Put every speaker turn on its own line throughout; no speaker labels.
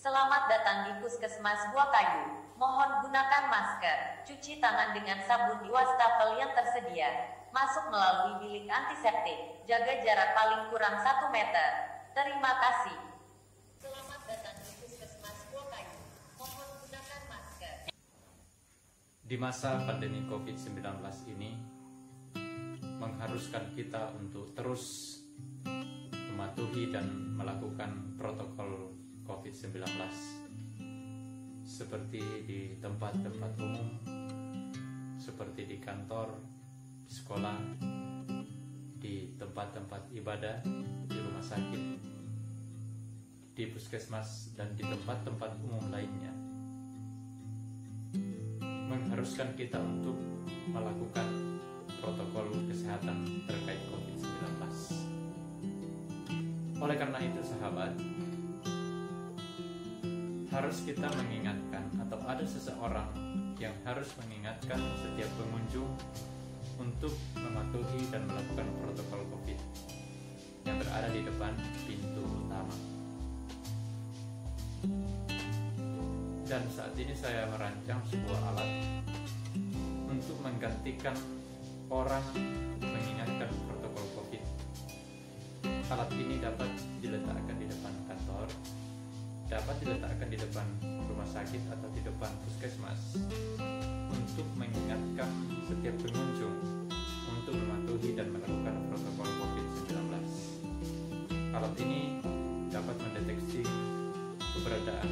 Selamat datang di Puskesmas Buah Kayu. Mohon gunakan masker, cuci tangan dengan sabun di wastafel yang tersedia. Masuk melalui bilik antiseptik. Jaga jarak paling kurang 1 meter. Terima kasih. Selamat datang di Puskesmas Buah Kayu. Mohon gunakan masker.
Di masa pandemi COVID-19 ini mengharuskan kita untuk terus mematuhi dan melakukan protokol COVID-19 seperti di tempat-tempat umum, seperti di kantor, di sekolah, di tempat-tempat ibadah, di rumah sakit, di puskesmas, dan di tempat-tempat umum lainnya. Mengharuskan kita untuk melakukan protokol kesehatan terkait COVID-19. Oleh karena itu, sahabat, harus kita mengingatkan, atau ada seseorang yang harus mengingatkan setiap pengunjung untuk mematuhi dan melakukan protokol COVID yang berada di depan pintu utama. Dan saat ini saya merancang sebuah alat untuk menggantikan orang mengingatkan protokol COVID. Alat ini dapat diletakkan di depan kantor, dapat diletakkan di depan rumah sakit atau di depan puskesmas untuk mengingatkan setiap pengunjung untuk mematuhi dan melakukan protokol COVID-19. Alat ini dapat mendeteksi keberadaan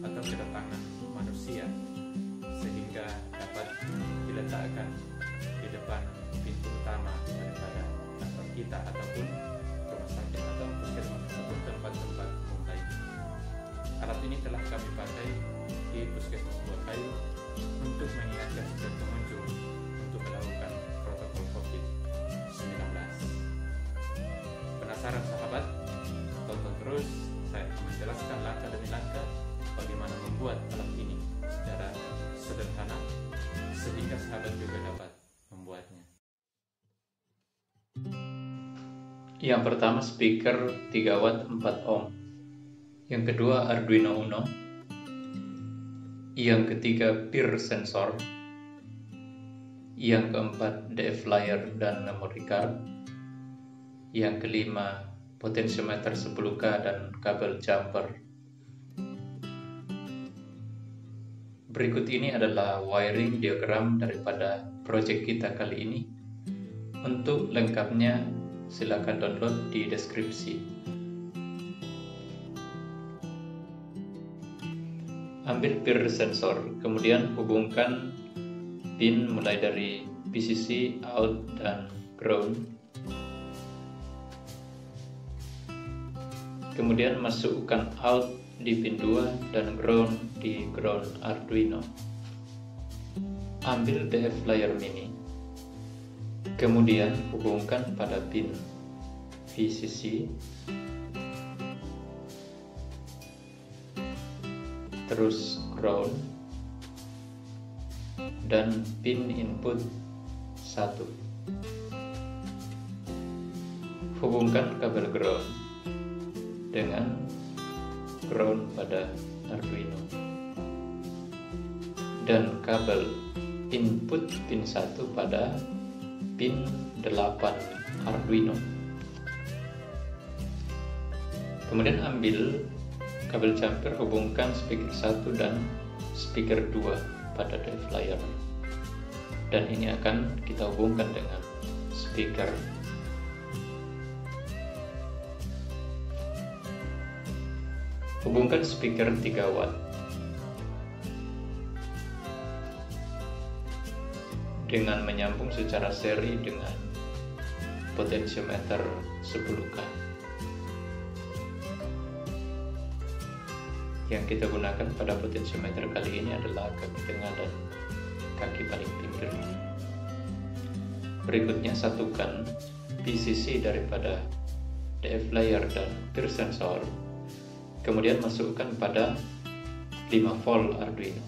atau kedatangan manusia sehingga dapat diletakkan di depan pintu utama daripada kantor kita ataupun rumah sakit atau puskesmas ataupun tempat-tempat umum lain. Alat ini telah kami pakai di Puskesmas Buah Kayu untuk mengingatkan setiap pengunjung untuk melakukan protokol COVID-19. Penasaran sahabat? Tonton terus, saya akan menjelaskan langkah demi langkah bagaimana membuat alat ini secara sederhana sehingga sahabat juga dapat membuatnya. Yang pertama, speaker 3 watt 4 ohm. Yang kedua, Arduino Uno. Yang ketiga, peer sensor. Yang keempat, DF flyer dan memory card. Yang kelima, potentiometer 10K dan kabel jumper. Berikut ini adalah wiring diagram daripada proyek kita kali ini. Untuk lengkapnya, silakan download di deskripsi. Ambil peer sensor, kemudian hubungkan pin mulai dari VCC, out, dan ground. Kemudian masukkan out di pin 2 dan ground di ground Arduino. Ambil DF flyer mini, kemudian hubungkan pada pin VCC, terus ground, dan pin input 1. Hubungkan kabel ground dengan ground pada Arduino dan kabel input pin 1 pada pin 8 Arduino. Kemudian ambil kabel jumper, hubungkan speaker 1 dan speaker 2 pada DF flyer, dan ini akan kita hubungkan dengan speaker. Hubungkan speaker 3 watt dengan menyambung secara seri dengan potentiometer 10K. Yang kita gunakan pada potentiometer kali ini adalah kaki tengah dan kaki paling pinggir. Berikutnya, satukan VCC daripada DF flyer dan peer sensor, kemudian masukkan pada 5 volt Arduino.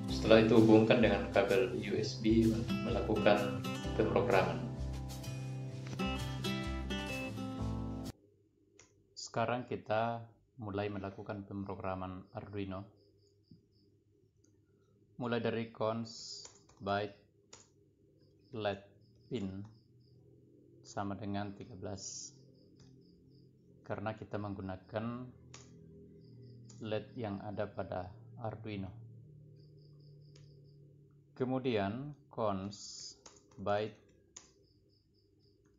Setelah itu hubungkan dengan kabel USB untuk melakukan pemrograman. Sekarang kita mulai melakukan pemrograman Arduino. Mulai dari cons byte LED pin sama dengan 13, karena kita menggunakan LED yang ada pada Arduino. Kemudian cons byte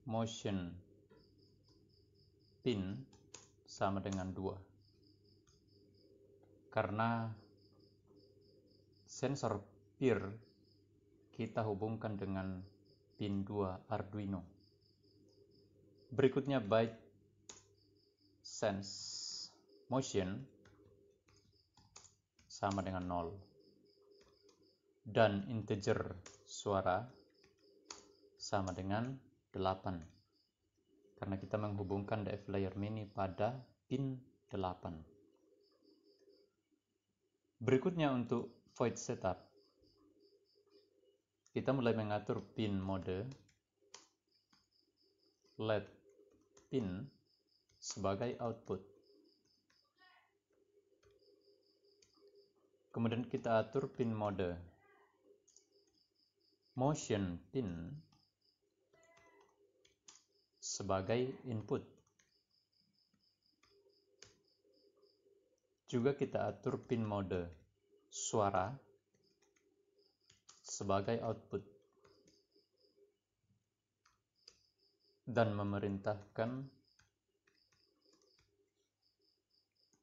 motion pin sama dengan 2, karena sensor peer kita hubungkan dengan pin 2 Arduino. Berikutnya byte sense motion sama dengan 0, dan integer suara sama dengan 8, karena kita menghubungkan DF layer mini pada pin 8. Berikutnya untuk void setup, kita mulai mengatur pin mode LED pin sebagai output. Kemudian kita atur pin mode motion pin sebagai input. Juga kita atur pin mode suara sebagai output, dan memerintahkan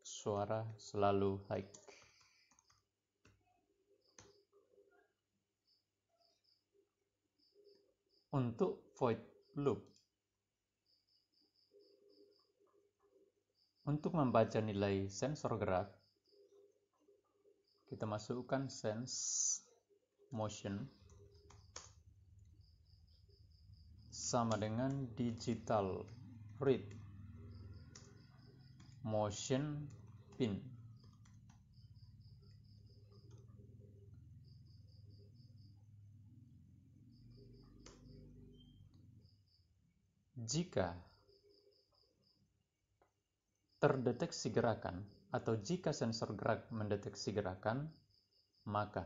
suara selalu high. Untuk void loop, untuk membaca nilai sensor gerak, kita masukkan sense motion sama dengan digital read motion pin. Jika terdeteksi gerakan atau jika sensor gerak mendeteksi gerakan, maka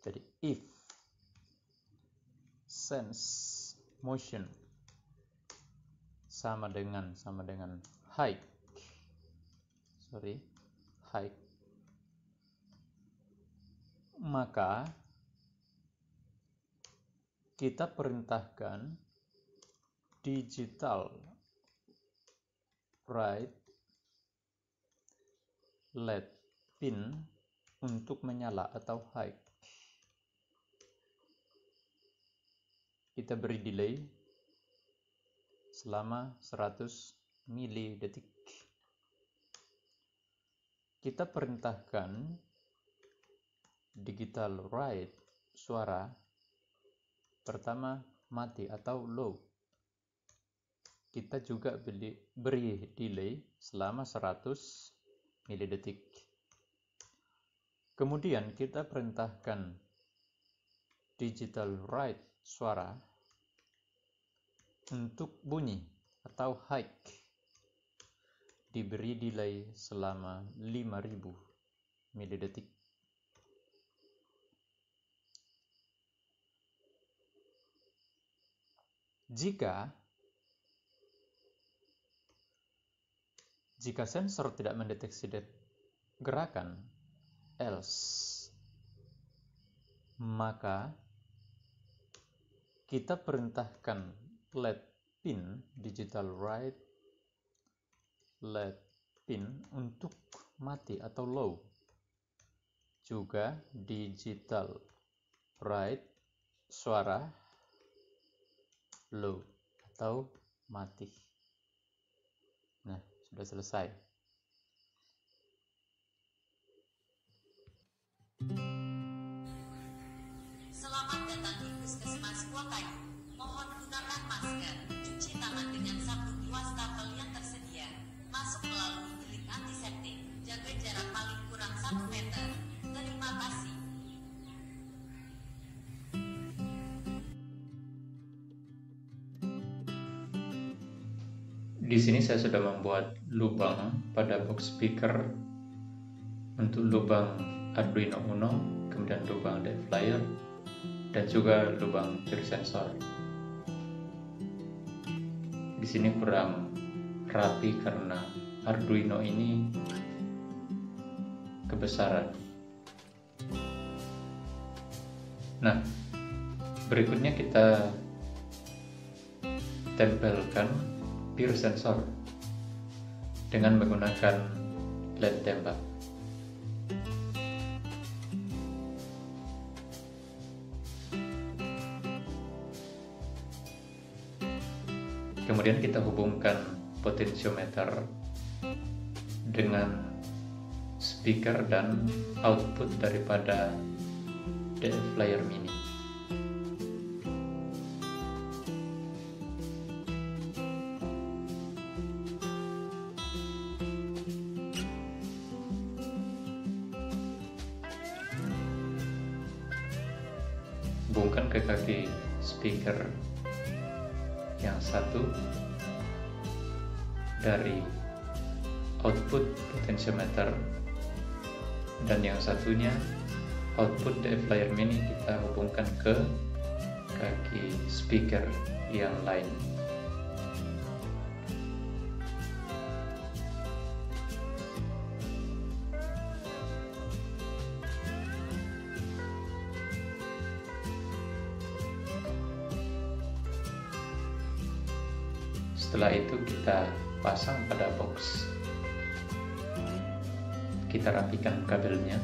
jadi if sense motion sama dengan high, maka kita perintahkan digital write LED pin untuk menyala atau high. Kita beri delay selama 100 milidetik. Kita perintahkan digital write suara pertama mati atau low. Kita juga beri delay selama 100 milidetik. Kemudian kita perintahkan digital write suara untuk bunyi atau high, diberi delay selama 5000 milidetik. Jika sensor tidak mendeteksi gerakan, else, maka kita perintahkan LED pin digital write LED pin untuk mati atau low, juga digital write suara low atau mati. Nah, sudah selesai.
Selamat datang di Puskesmas Buah Kayu. Mohon gunakan masker, cuci tangan dengan sabun di wastafel yang tersedia. Masuk melalui bilik antiseptik, jaga jarak paling kurang 1 meter. Terima kasih.
Di sini saya sudah membuat lubang pada box speaker untuk lubang Arduino Uno, kemudian lubang DF Flyer, dan juga lubang peer sensor. Di sini kurang rapi karena Arduino ini kebesaran. Nah, berikutnya kita tempelkan peer sensor dengan menggunakan lem tembak. Kemudian kita hubungkan potensiometer dengan speaker dan output daripada DF Flyer Mini. Hubungkan ke kaki speaker yang satu dari output potensiometer, dan yang satunya output DF Flyer Mini kita hubungkan ke kaki speaker yang lain. Setelah itu kita pasang pada box. Kita rapikan kabelnya.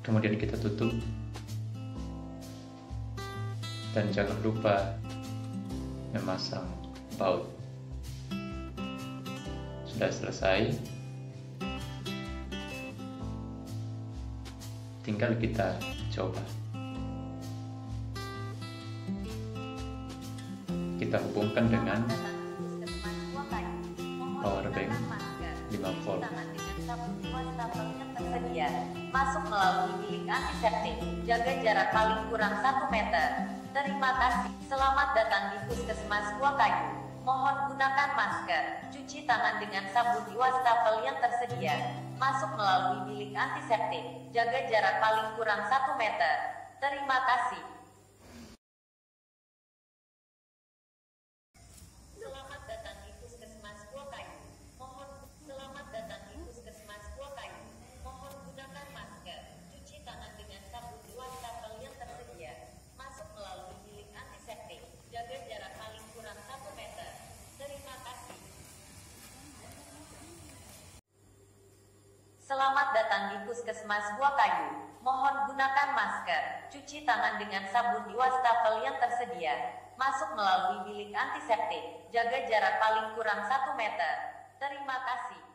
Kemudian kita tutup. Dan jangan lupa memasang baut. Sudah selesai. Tinggal kita coba. Kita hubungkan dengan power bank 5 volt.
Masuk melalui bilik antiseptik. Jaga jarak paling kurang 1 meter. Terima kasih. Selamat datang di Puskesmas Buah Kayu. Mohon gunakan masker. Cuci tangan dengan sabun di wastafel yang tersedia. Masuk melalui bilik antiseptik. Jaga jarak paling kurang 1 meter. Terima kasih. Selamat datang di Puskesmas Buah Kayu. Selamat datang di Puskesmas Buah Kayu. Mohon gunakan masker. Cuci tangan dengan sabun di wastafel yang tersedia. Masuk melalui bilik antiseptik. Jaga jarak paling kurang 1 meter. Terima kasih. Selamat datang di Puskesmas Buah Kayu. Mohon gunakan masker. Cuci tangan dengan sabun di wastafel yang tersedia. Masuk melalui bilik antiseptik. Jaga jarak paling kurang 1 meter. Terima kasih.